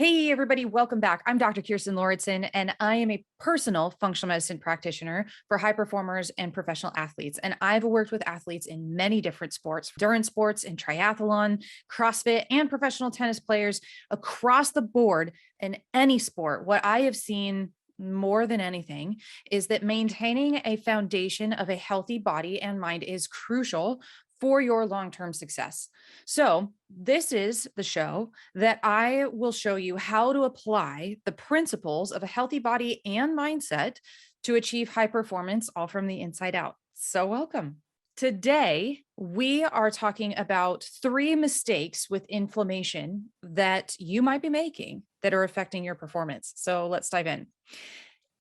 Hey, everybody, welcome back. I'm Dr. Kirsten Lauritsen, and I am a personal functional medicine practitioner for high performers and professional athletes. And I've worked with athletes in many different sports, endurance sports, and triathlon, CrossFit, and professional tennis players across the board in any sport. What I have seen more than anything is that maintaining a foundation of a healthy body and mind is crucial for your long-term success. So this is the show that I will show you how to apply the principles of a healthy body and mindset to achieve high performance, all from the inside out. So welcome. Today, we are talking about 3 mistakes with inflammation that you might be making that are affecting your performance. So let's dive in.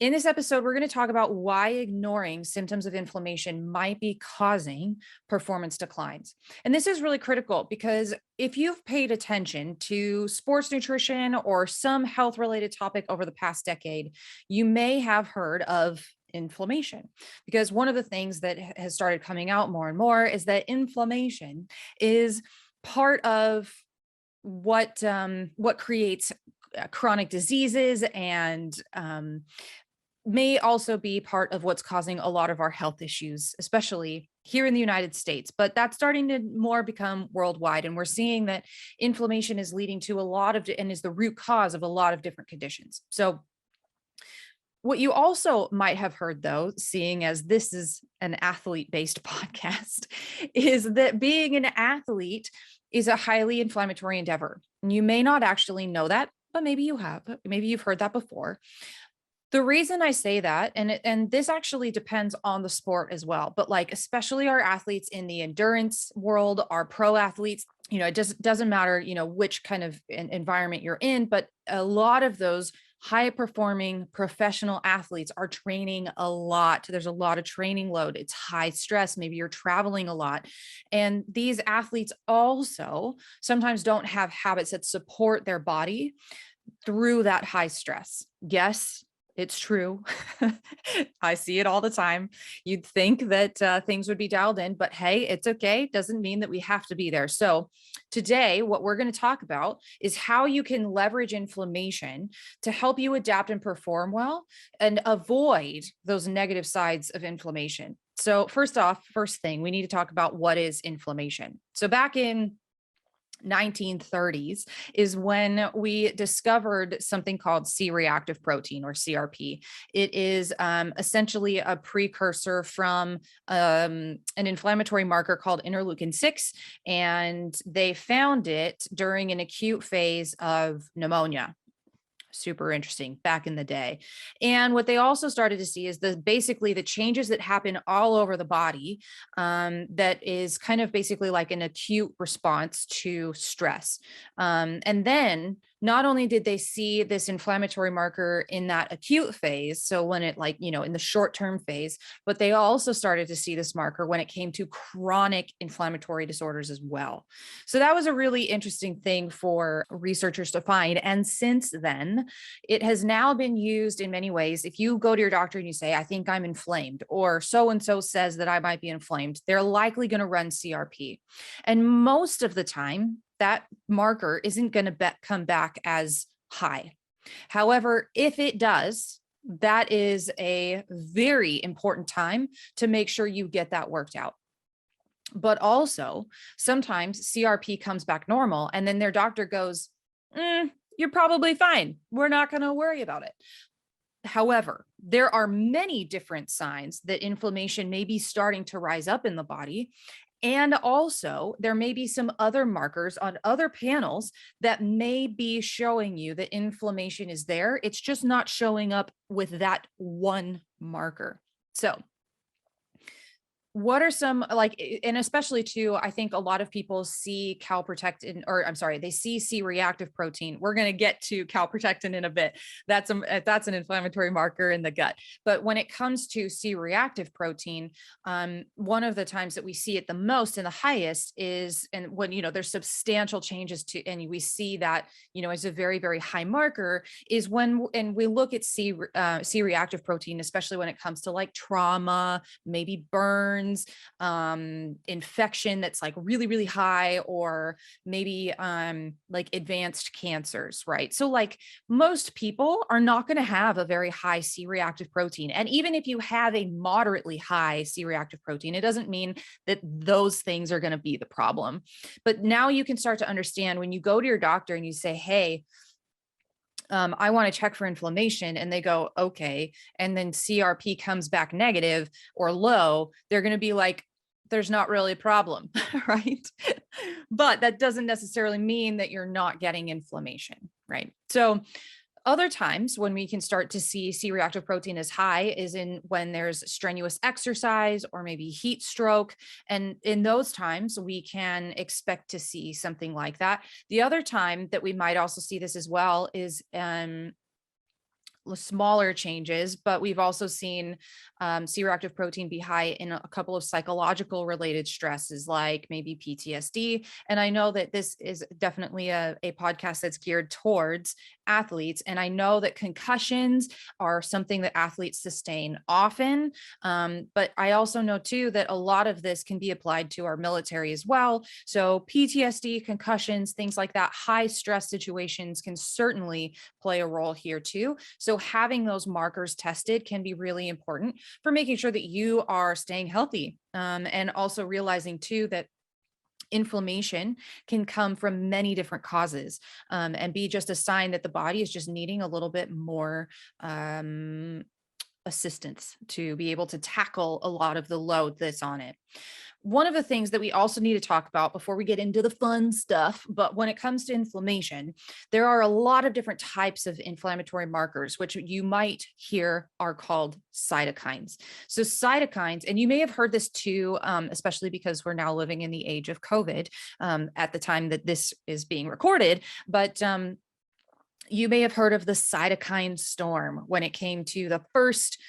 In this episode, we're going to talk about why ignoring symptoms of inflammation might be causing performance declines. And this is really critical because if you've paid attention to sports nutrition or some health related topic over the past decade, you may have heard of inflammation, because one of the things that has started coming out more and more is that inflammation is part of what creates chronic diseases and may also be part of what's causing a lot of our health issues, especially here in the United States. But that's starting to more become worldwide. And we're seeing that inflammation is leading to a lot of, and is the root cause of a lot of different conditions. So what you also might have heard, though, seeing as this is an athlete-based podcast, is that being an athlete is a highly inflammatory endeavor. And you may not actually know that, but maybe you have. Maybe you've heard that before. The reason I say that, and this actually depends on the sport as well, but like especially our athletes in the endurance world, our pro athletes, it just doesn't matter, which kind of environment you're in, but a lot of those high performing professional athletes are training a lot. There's a lot of training load. It's high stress. Maybe you're traveling a lot. And these athletes also sometimes don't have habits that support their body through that high stress. Yes, it's true. I see it all the time. You'd think that things would be dialed in, but hey, it's okay. Doesn't mean that we have to be there. So today, what we're going to talk about is how you can leverage inflammation to help you adapt and perform well and avoid those negative sides of inflammation. So first thing, we need to talk about what is inflammation. So back in 1930s is when we discovered something called C-reactive protein, or CRP. It is essentially a precursor from an inflammatory marker called interleukin 6, and they found it during an acute phase of pneumonia. Super interesting back in the day. And what they also started to see is basically the changes that happen all over the body, that is kind of basically like an acute response to stress. And then not only did they see this inflammatory marker in that acute phase, so when it in the short-term phase, but they also started to see this marker when it came to chronic inflammatory disorders as well. So that was a really interesting thing for researchers to find. And since then, it has now been used in many ways. If you go to your doctor and you say, I think I'm inflamed, or so-and-so says that I might be inflamed, they're likely going to run CRP. And most of the time, that marker isn't going to come back as high. However, if it does, that is a very important time to make sure you get that worked out. But also, sometimes CRP comes back normal, and then their doctor goes, you're probably fine. We're not going to worry about it. However, there are many different signs that inflammation may be starting to rise up in the body. And also, there may be some other markers on other panels that may be showing you that inflammation is there. It's just not showing up with that one marker. So what are some, and especially too, I think a lot of people see they see C-reactive protein. We're going to get to calprotectin in a bit. That's an inflammatory marker in the gut. But when it comes to C-reactive protein, one of the times that we see it the most and the highest is, and when, there's substantial changes and we see that, as a very, very high marker, is when, and we look at C-reactive protein, especially when it comes to like trauma, maybe burn, burns, infection that's like really, really high, or maybe like advanced cancers, right? So like most people are not going to have a very high C-reactive protein. And even if you have a moderately high C-reactive protein, it doesn't mean that those things are going to be the problem. But now you can start to understand when you go to your doctor and you say, hey, I want to check for inflammation, and they go, okay. And then CRP comes back negative or low, they're going to be like, there's not really a problem, right? But that doesn't necessarily mean that you're not getting inflammation, right? So other times when we can start to see C-reactive protein as high is in when there's strenuous exercise or maybe heat stroke. And in those times, we can expect to see something like that. The other time that we might also see this as well is smaller changes, but we've also seen C-reactive protein be high in a couple of psychological related stresses, like maybe PTSD. And I know that this is definitely a podcast that's geared towards athletes. And I know that concussions are something that athletes sustain often. But I also know too that a lot of this can be applied to our military as well. So PTSD, concussions, things like that, high stress situations can certainly play a role here too. So having those markers tested can be really important for making sure that you are staying healthy, and also realizing too that inflammation can come from many different causes, and be just a sign that the body is just needing a little bit more assistance to be able to tackle a lot of the load that's on it. One of the things that we also need to talk about before we get into the fun stuff, but when it comes to inflammation, there are a lot of different types of inflammatory markers, which you might hear are called cytokines. So cytokines, and you may have heard this too, especially because we're now living in the age of COVID, at the time that this is being recorded, but you may have heard of the cytokine storm when it came to the first,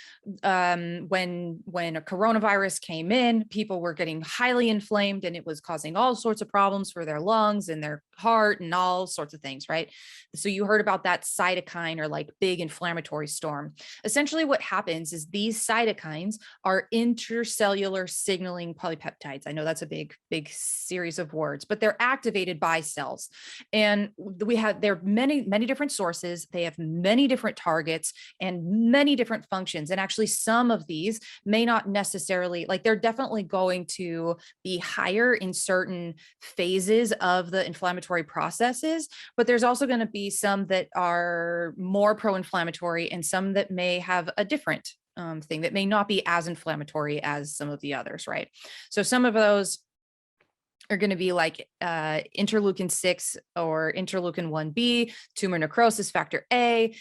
when a coronavirus came in, people were getting highly inflamed and it was causing all sorts of problems for their lungs and their heart and all sorts of things, right? So you heard about that cytokine or like big inflammatory storm. Essentially what happens is these cytokines are intercellular signaling polypeptides. I know that's a big series of words, but they're activated by cells. And there are many different sources. They have many different targets and many different functions. And actually some of these may not necessarily, like they're definitely going to be higher in certain phases of the inflammatory processes, but there's also going to be some that are more pro-inflammatory and some that may have a different thing that may not be as inflammatory as some of the others, right? So some of those are going to be like interleukin 6 or interleukin 1B, tumor necrosis factor A,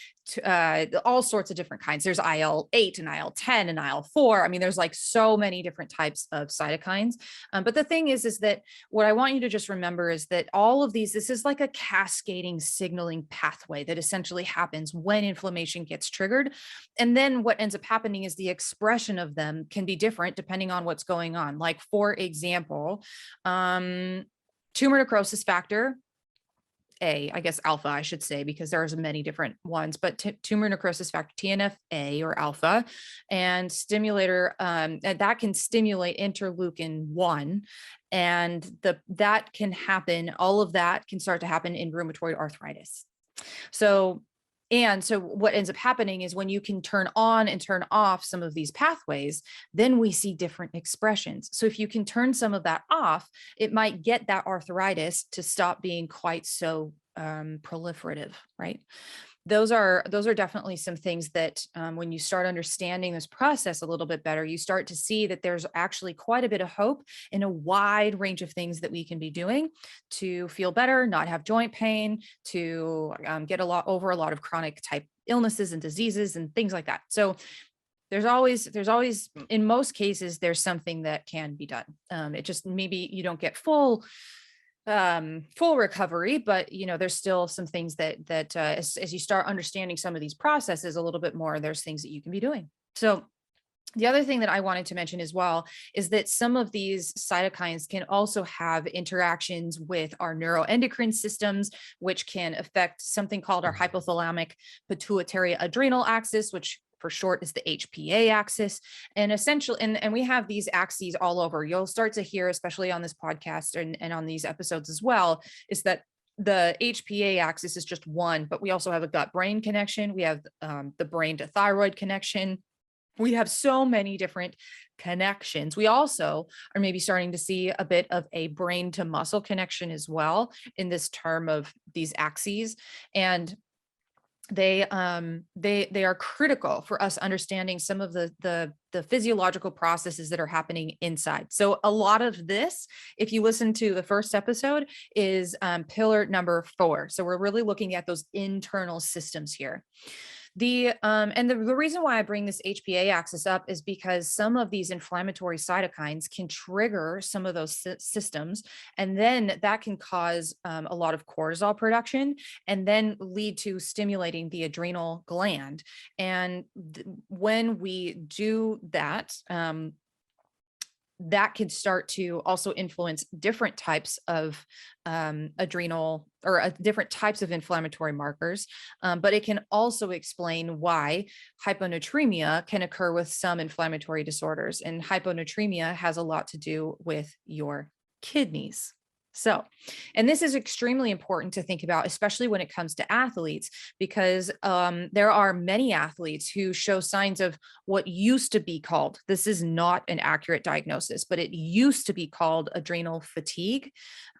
all sorts of different kinds. There's IL-8 and IL-10 and IL-4. I mean, there's like so many different types of cytokines. But the thing is that what I want you to just remember is that all of these, this is like a cascading signaling pathway that essentially happens when inflammation gets triggered. And then what ends up happening is the expression of them can be different depending on what's going on. Like, for example, tumor necrosis factor A, I guess alpha, I should say, because there's many different ones, but tumor necrosis factor, TNF-A or alpha, and stimulator, that can stimulate interleukin 1. And that can happen, all of that can start to happen in rheumatoid arthritis. So what ends up happening is when you can turn on and turn off some of these pathways, then we see different expressions. So if you can turn some of that off, it might get that arthritis to stop being quite so proliferative, right? Those are definitely some things that when you start understanding this process a little bit better, you start to see that there's actually quite a bit of hope in a wide range of things that we can be doing to feel better, not have joint pain, to get over a lot of chronic type illnesses and diseases and things like that. So there's always, in most cases, there's something that can be done. It just, maybe you don't get full recovery, but there's still some things that as you start understanding some of these processes a little bit more, there's things that you can be doing. So the other thing that I wanted to mention as well is that some of these cytokines can also have interactions with our neuroendocrine systems, which can affect something called our hypothalamic pituitary adrenal axis, which for short is the HPA axis. And essentially, and we have these axes all over. You'll start to hear, especially on this podcast and on these episodes as well, is that the HPA axis is just one, but we also have a gut-brain connection. We have the brain to thyroid connection. We have so many different connections. We also are maybe starting to see a bit of a brain to muscle connection as well in this term of these axes. And they are critical for us understanding some of the physiological processes that are happening inside. So a lot of this, if you listen to the first episode, is pillar number 4. So we're really looking at those internal systems here. The reason why I bring this HPA axis up is because some of these inflammatory cytokines can trigger some of those systems, and then that can cause a lot of cortisol production, and then lead to stimulating the adrenal gland. And when we do that, that can start to also influence different types of adrenal or different types of inflammatory markers. But it can also explain why hyponatremia can occur with some inflammatory disorders. And hyponatremia has a lot to do with your kidneys. So, and this is extremely important to think about, especially when it comes to athletes, because there are many athletes who show signs of what used to be called, this is not an accurate diagnosis, but it used to be called adrenal fatigue.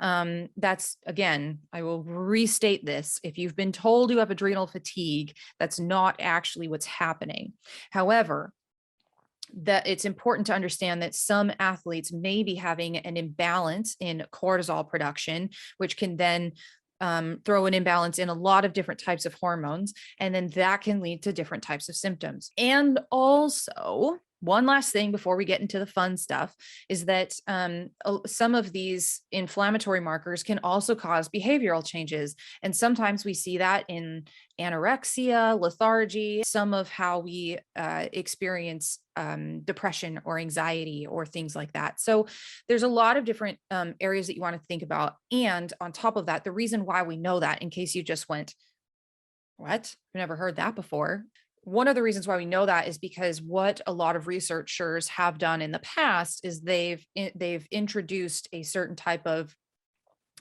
That's, again, I will restate this. If you've been told you have adrenal fatigue, that's not actually what's happening. However, that it's important to understand that some athletes may be having an imbalance in cortisol production, which can then throw an imbalance in a lot of different types of hormones. And then that can lead to different types of symptoms. And also, one last thing before we get into the fun stuff is that some of these inflammatory markers can also cause behavioral changes. And sometimes we see that in anorexia, lethargy, some of how we experience depression or anxiety or things like that. So there's a lot of different areas that you want to think about. And on top of that, the reason why we know that, in case you just went, what? I've never heard that before. One of the reasons why we know that is because what a lot of researchers have done in the past is they've introduced a certain type of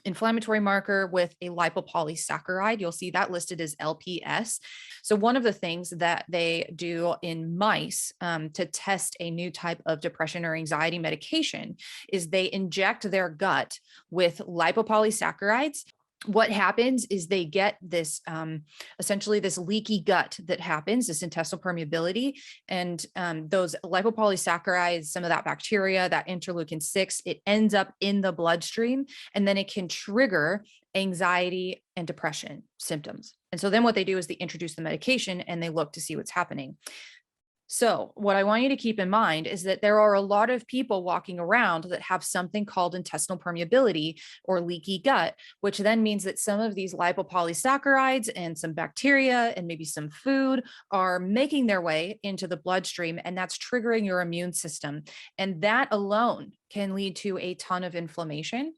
inflammatory marker with a lipopolysaccharide. You'll see that listed as LPS. So one of the things that they do in mice to test a new type of depression or anxiety medication is they inject their gut with lipopolysaccharides. What happens is they get this essentially this leaky gut that happens, this intestinal permeability, and those lipopolysaccharides, some of that bacteria, that interleukin-6, it ends up in the bloodstream, and then it can trigger anxiety and depression symptoms. And so then what they do is they introduce the medication and they look to see what's happening. So what I want you to keep in mind is that there are a lot of people walking around that have something called intestinal permeability or leaky gut, which then means that some of these lipopolysaccharides and some bacteria and maybe some food are making their way into the bloodstream, and that's triggering your immune system. And that alone can lead to a ton of inflammation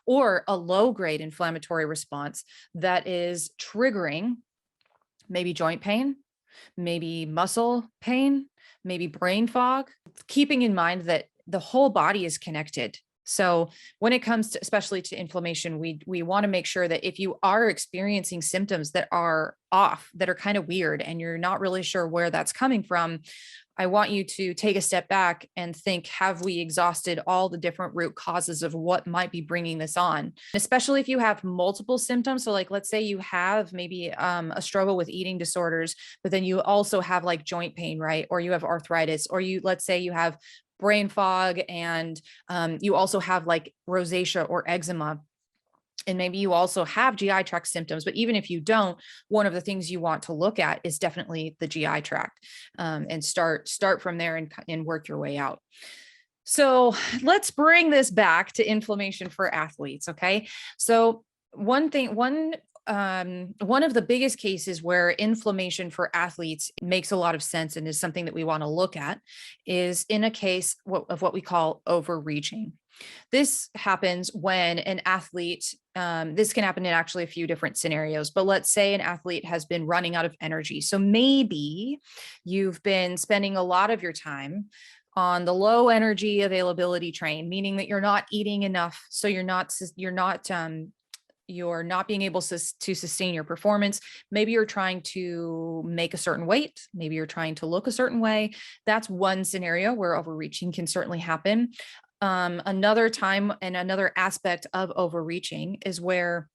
or a low-grade inflammatory response that is triggering maybe joint pain, maybe muscle pain, maybe brain fog, keeping in mind that the whole body is connected. So when it comes to, especially to inflammation, we want to make sure that if you are experiencing symptoms that are off, that are kind of weird, and you're not really sure where that's coming from, I want you to take a step back and think, have we exhausted all the different root causes of what might be bringing this on? Especially if you have multiple symptoms. So like, let's say you have maybe a struggle with eating disorders, but then you also have like joint pain, right? Or you have arthritis, or let's say you have brain fog, and you also have like rosacea or eczema. And maybe you also have GI tract symptoms, but even if you don't, one of the things you want to look at is definitely the GI tract, and start from there and work your way out. So let's bring this back to inflammation for athletes. Okay. So one one of the biggest cases where inflammation for athletes makes a lot of sense and is something that we want to look at is in a case of what we call overreaching. This happens when an athlete, this can happen in actually a few different scenarios, but let's say an athlete has been running out of energy. So maybe you've been spending a lot of your time on the low energy availability train, meaning that you're not eating enough. So you're not being able to sustain your performance. Maybe you're trying to make a certain weight. Maybe you're trying to look a certain way. That's one scenario where overreaching can certainly happen. Another time and another aspect of overreaching is where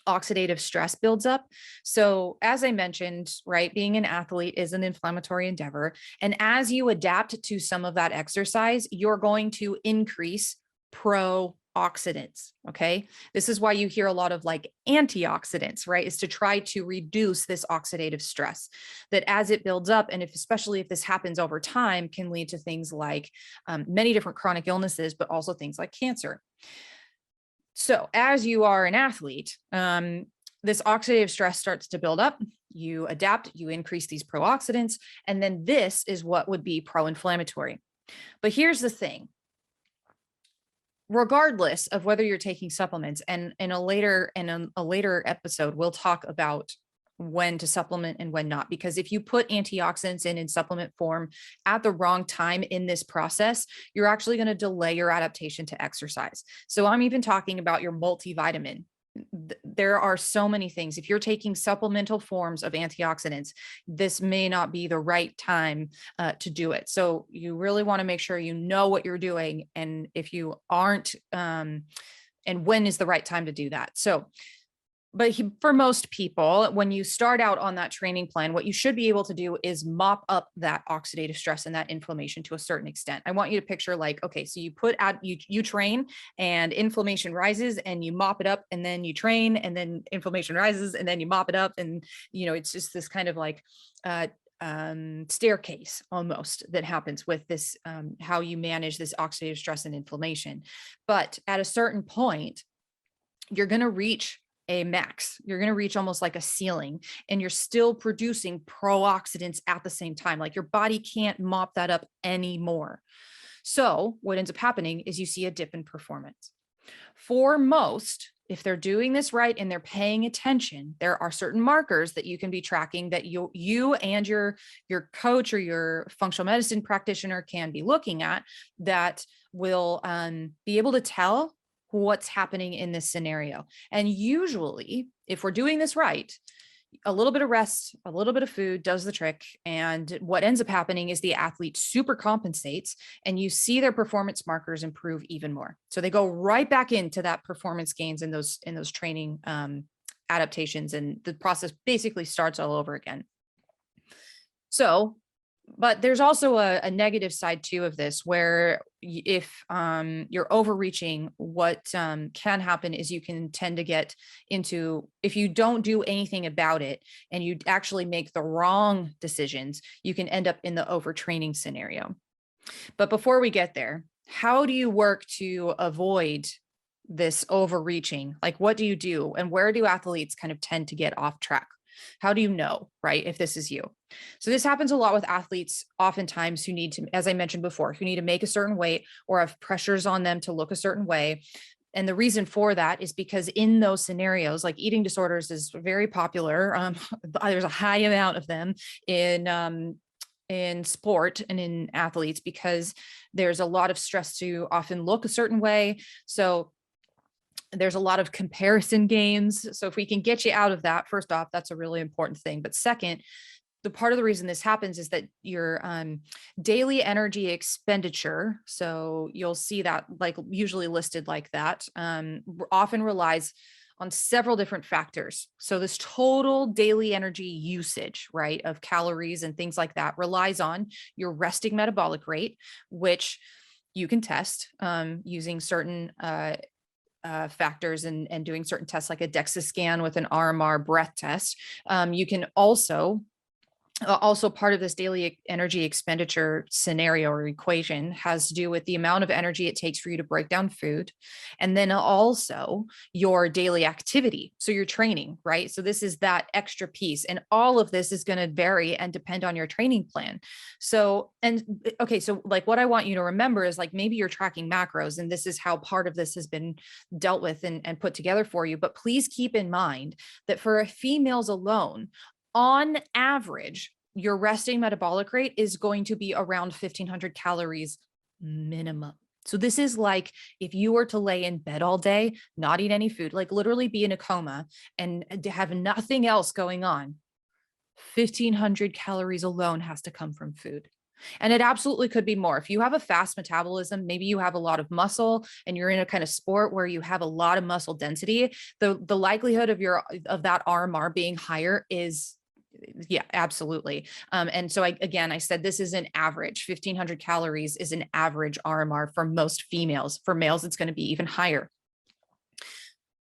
oxidative stress builds up. So as I mentioned, right, being an athlete is an inflammatory endeavor. And as you adapt to some of that exercise, you're going to increase pro-oxidants. Okay. This is why you hear a lot of like antioxidants, right? Is to try to reduce this oxidative stress that as it builds up, and especially if this happens over time, can lead to things like many different chronic illnesses, but also things like cancer. So as you are an athlete, this oxidative stress starts to build up, you adapt, you increase these pro-oxidants, and then this is what would be pro-inflammatory. But here's the thing. Regardless of whether you're taking supplements, and in a later episode, we'll talk about when to supplement and when not, because if you put antioxidants in supplement form at the wrong time in this process, you're actually going to delay your adaptation to exercise. So I'm even talking about your multivitamin. There are so many things. If you're taking supplemental forms of antioxidants, this may not be the right time to do it. So you really want to make sure you know what you're doing, and if you aren't, and when is the right time to do that. So but for most people, when you start out on that training plan, what you should be able to do is mop up that oxidative stress and that inflammation to a certain extent. I want you to picture like, okay, so you train and inflammation rises and you mop it up, and then you train and then inflammation rises and then you mop it up. And, it's just this kind of like, staircase almost that happens with this, how you manage this oxidative stress and inflammation. But at a certain point, you're going to reach a max. You're going to reach almost like a ceiling, and you're still producing pro-oxidants at the same time. Like your body can't mop that up anymore. So what ends up happening is you see a dip in performance. For most, if they're doing this right and they're paying attention, there are certain markers that you can be tracking that you and your coach or your functional medicine practitioner can be looking at that will be able to tell what's happening in this scenario. And usually, if we're doing this right, a little bit of rest, a little bit of food does the trick. And what ends up happening is the athlete super compensates, and you see their performance markers improve even more. So they go right back into that performance gains in those training adaptations, and the process basically starts all over again. So, but there's also a negative side too of this, where if you're overreaching, what can happen is you can tend to get into, if you don't do anything about it and you actually make the wrong decisions, you can end up in the overtraining scenario. But before we get there, how do you work to avoid this overreaching? Like, what do you do, and where do athletes kind of tend to get off track? How do you know, right, if this is you? So this happens a lot with athletes, oftentimes, who need to, as I mentioned before, who need to make a certain weight or have pressures on them to look a certain way. And the reason for that is because in those scenarios, like eating disorders is very popular. There's a high amount of them in sport and in athletes, because there's a lot of stress to often look a certain way. So there's a lot of comparison games. So if we can get you out of that, first off, that's a really important thing. But second, the part of the reason this happens is that your daily energy expenditure, so you'll see that like usually listed like that, often relies on several different factors. So this total daily energy usage, right, of calories and things like that relies on your resting metabolic rate, which you can test using certain factors and doing certain tests like a DEXA scan with an RMR breath test. You can also Also part of this daily energy expenditure scenario or equation has to do with the amount of energy it takes for you to break down food, and then also your daily activity. So your training, right? So this is that extra piece, and all of this is going to vary and depend on your training plan. So, and okay, so like what I want you to remember is like maybe you're tracking macros, and this is how part of this has been dealt with and put together for you. But please keep in mind that for females alone, on average, your resting metabolic rate is going to be around 1,500 calories minimum. So this is like if you were to lay in bed all day, not eat any food, like literally be in a coma and have nothing else going on, 1,500 calories alone has to come from food. And it absolutely could be more. If you have a fast metabolism, maybe you have a lot of muscle and you're in a kind of sport where you have a lot of muscle density, the likelihood of that RMR being higher is, yeah, absolutely. And so I said, this is an average. 1,500 calories is an average RMR for most females. For males, it's going to be even higher.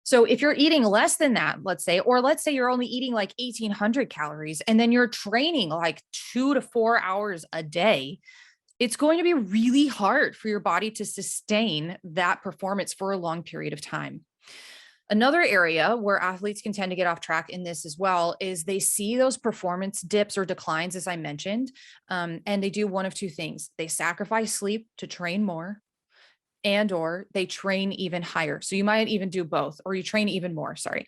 So if you're eating less than that, let's say you're only eating like 1,800 calories and then you're training like 2 to 4 hours a day, it's going to be really hard for your body to sustain that performance for a long period of time. Another area where athletes can tend to get off track in this as well is they see those performance dips or declines, as I mentioned, and they do one of two things. They sacrifice sleep to train more, and or they train even higher. So you might even do both, or you train even more, sorry.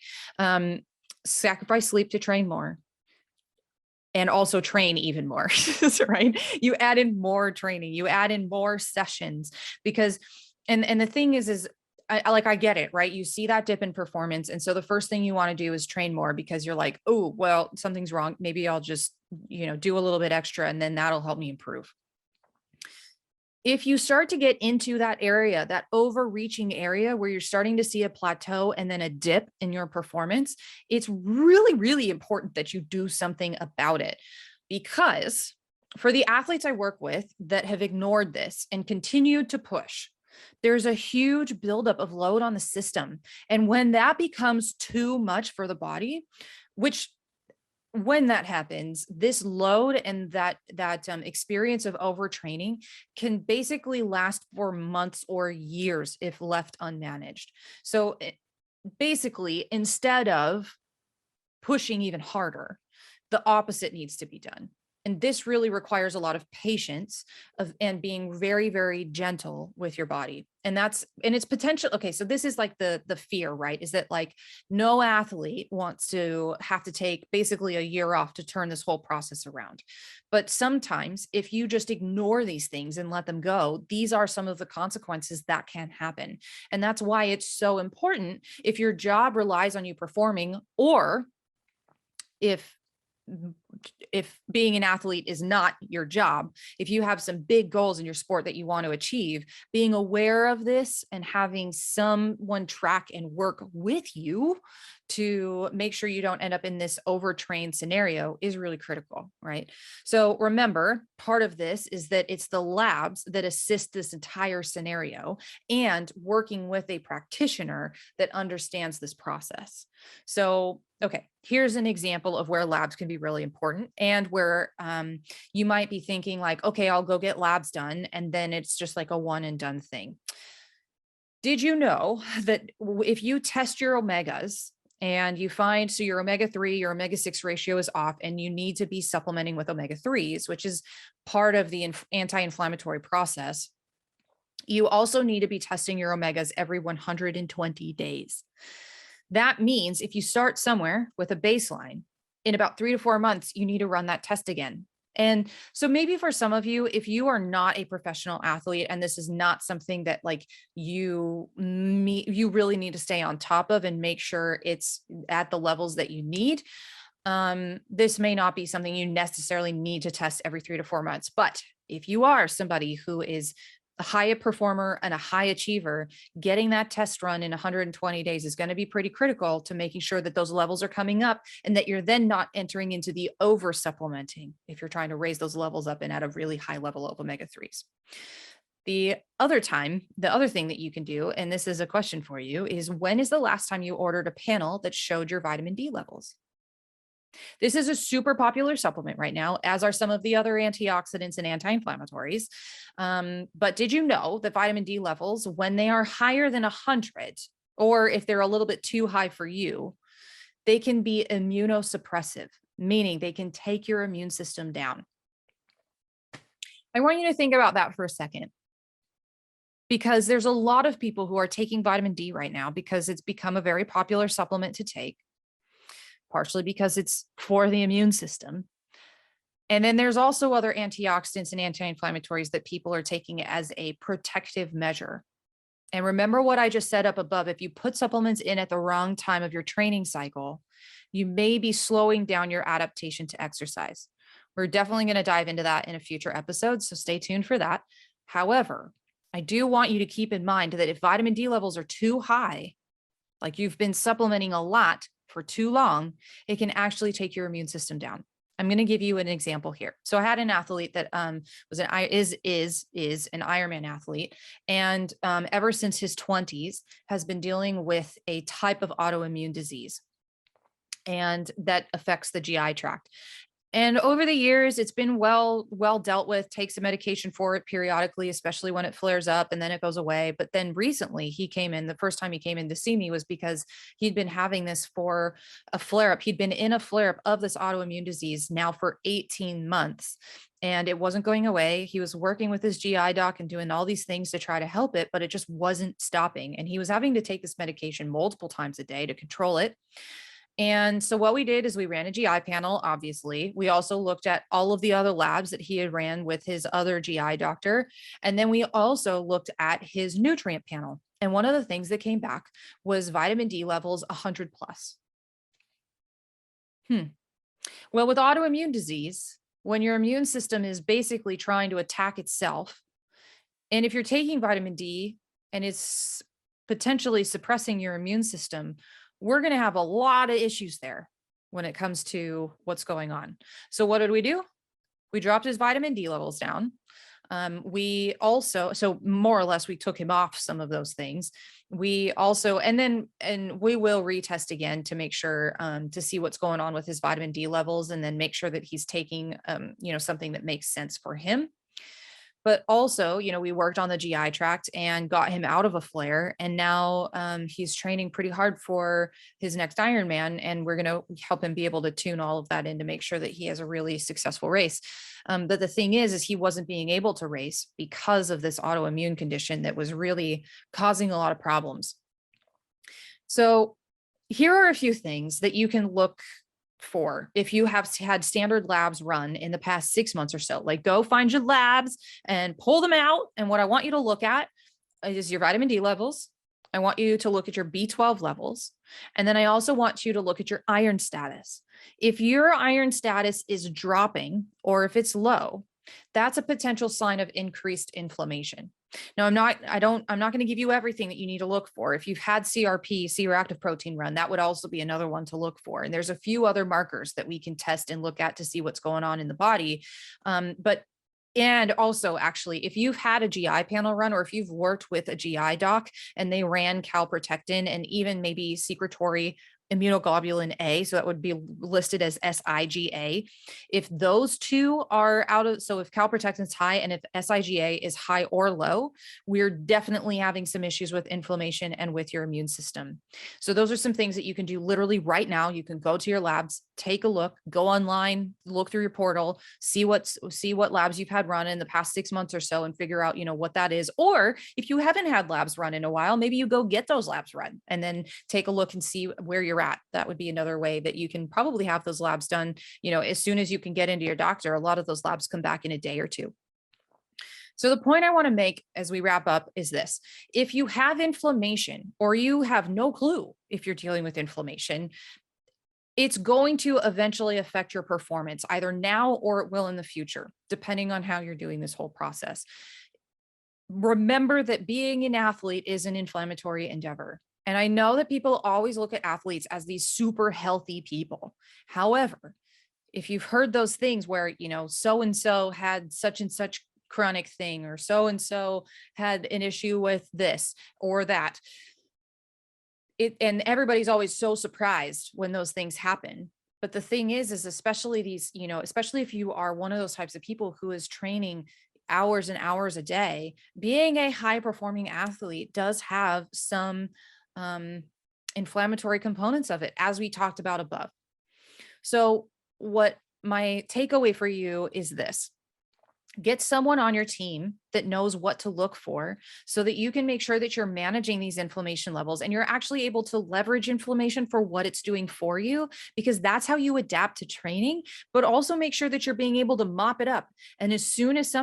Sacrifice sleep to train more, and also train even more, right? You add in more training, you add in more sessions because, and the thing is I get it, right? You see that dip in performance. And so the first thing you want to do is train more because you're like, oh, well, something's wrong. Maybe I'll just, do a little bit extra and then that'll help me improve. If you start to get into that area, that overreaching area where you're starting to see a plateau and then a dip in your performance, it's really, really important that you do something about it. Because for the athletes I work with that have ignored this and continued to push, there's a huge buildup of load on the system. And when that becomes too much for the body, which when that happens, this load and that experience of overtraining can basically last for months or years if left unmanaged. So basically, instead of pushing even harder, the opposite needs to be done. And this really requires a lot of patience and being very, very gentle with your body. And it's potential. Okay. So this is like the fear, right? Is that like no athlete wants to have to take basically a year off to turn this whole process around. But sometimes if you just ignore these things and let them go, these are some of the consequences that can happen. And that's why it's so important if your job relies on you performing, or if being an athlete is not your job, if you have some big goals in your sport that you want to achieve, being aware of this and having someone track and work with you to make sure you don't end up in this overtrained scenario is really critical, right? So remember, part of this is that it's the labs that assist this entire scenario and working with a practitioner that understands this process. So, okay, here's an example of where labs can be really important and where you might be thinking like, okay, I'll go get labs done. And then it's just like a one and done thing. Did you know that if you test your omegas and you find, so your omega-3, your omega-6 ratio is off and you need to be supplementing with omega-3s, which is part of the anti-inflammatory process, you also need to be testing your omegas every 120 days. That means if you start somewhere with a baseline, in about 3 to 4 months, you need to run that test again. And so maybe for some of you, if you are not a professional athlete and this is not something that like you really need to stay on top of and make sure it's at the levels that you need, this may not be something you necessarily need to test every 3 to 4 months. But if you are somebody who is a high performer and a high achiever, getting that test run in 120 days is going to be pretty critical to making sure that those levels are coming up and that you're then not entering into the over supplementing if you're trying to raise those levels up and at a really high level of omega-3s. The other thing that you can do, and this is a question for you, is when is the last time you ordered a panel that showed your vitamin D levels? This is a super popular supplement right now, as are some of the other antioxidants and anti-inflammatories. But did you know that vitamin D levels, when they are higher than 100, or if they're a little bit too high for you, they can be immunosuppressive, meaning they can take your immune system down. I want you to think about that for a second, because there's a lot of people who are taking vitamin D right now because it's become a very popular supplement to take, partially because it's for the immune system. And then there's also other antioxidants and anti-inflammatories that people are taking as a protective measure. And remember what I just said up above, if you put supplements in at the wrong time of your training cycle, you may be slowing down your adaptation to exercise. We're definitely going to dive into that in a future episode, so stay tuned for that. However, I do want you to keep in mind that if vitamin D levels are too high, like you've been supplementing a lot for too long, it can actually take your immune system down. I'm going to give you an example here. So I had an athlete that was an Ironman athlete, and ever since his 20s has been dealing with a type of autoimmune disease, and that affects the GI tract. And over the years, it's been well dealt with, takes a medication for it periodically, especially when it flares up, and then it goes away. But then recently he came in, the first time he came in to see me was because he'd been having this for a flare up. He'd been in a flare up of this autoimmune disease now for 18 months. And it wasn't going away. He was working with his GI doc and doing all these things to try to help it, but it just wasn't stopping. And he was having to take this medication multiple times a day to control it. And so what we did is we ran a GI panel, obviously. We also looked at all of the other labs that he had ran with his other GI doctor. And then we also looked at his nutrient panel. And one of the things that came back was vitamin D levels 100 plus. Well, with autoimmune disease, when your immune system is basically trying to attack itself, and if you're taking vitamin D and it's potentially suppressing your immune system, we're going to have a lot of issues there when it comes to what's going on. So what did we do? We dropped his vitamin D levels down. We also, so more or less, we took him off some of those things. We also, and we will retest again to make sure, to see what's going on with his vitamin D levels, and then make sure that he's taking, something that makes sense for him. But also, we worked on the GI tract and got him out of a flare. And now he's training pretty hard for his next Ironman. And we're going to help him be able to tune all of that in to make sure that he has a really successful race. But the thing is he wasn't being able to race because of this autoimmune condition that was really causing a lot of problems. So here are a few things that you can look for if you have had standard labs run in the past 6 months or so. Like, go find your labs and pull them out. And what I want you to look at is your vitamin D levels. I want you to look at your B12 levels. And then I also want you to look at your iron status. If your iron status is dropping, or if it's low, that's a potential sign of increased inflammation. Now, I'm not going to give you everything that you need to look for. If you've had CRP, C-reactive protein run, that would also be another one to look for. And there's a few other markers that we can test and look at to see what's going on in the body. And also, actually, if you've had a GI panel run, or if you've worked with a GI doc and they ran calprotectin and even maybe secretory immunoglobulin A, so that would be listed as SIGA. If those two are so if calprotectin is high and if SIGA is high or low, we're definitely having some issues with inflammation and with your immune system. So those are some things that you can do literally right now. You can go to your labs, take a look, go online, look through your portal, see what labs you've had run in the past 6 months or so, and figure out, what that is. Or if you haven't had labs run in a while, maybe you go get those labs run and then take a look and see where you're at. That would be another way that you can probably have those labs done, as soon as you can get into your doctor. A lot of those labs come back in a day or two. So the point I want to make as we wrap up is this: if you have inflammation, or you have no clue if you're dealing with inflammation, it's going to eventually affect your performance, either now or it will in the future, depending on how you're doing this whole process. Remember that being an athlete is an inflammatory endeavor. And I know that people always look at athletes as these super healthy people. However, if you've heard those things where, so-and-so had such and such chronic thing, or so-and-so had an issue with this or that, and everybody's always so surprised when those things happen. But the thing is especially these, especially if you are one of those types of people who is training hours and hours a day, being a high performing athlete does have some um, inflammatory components of it, as we talked about above. So, what my takeaway for you is this: get someone on your team that knows what to look for so that you can make sure that you're managing these inflammation levels and you're actually able to leverage inflammation for what it's doing for you, because that's how you adapt to training. But also make sure that you're being able to mop it up. And as soon as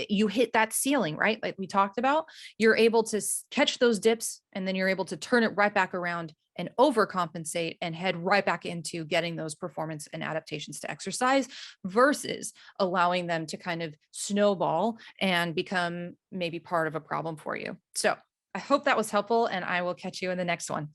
you hit that ceiling, right? Like we talked about, you're able to catch those dips and then you're able to turn it right back around and overcompensate and head right back into getting those performance and adaptations to exercise versus allowing them to kind of snowball and become maybe part of a problem for you. So I hope that was helpful, and I will catch you in the next one.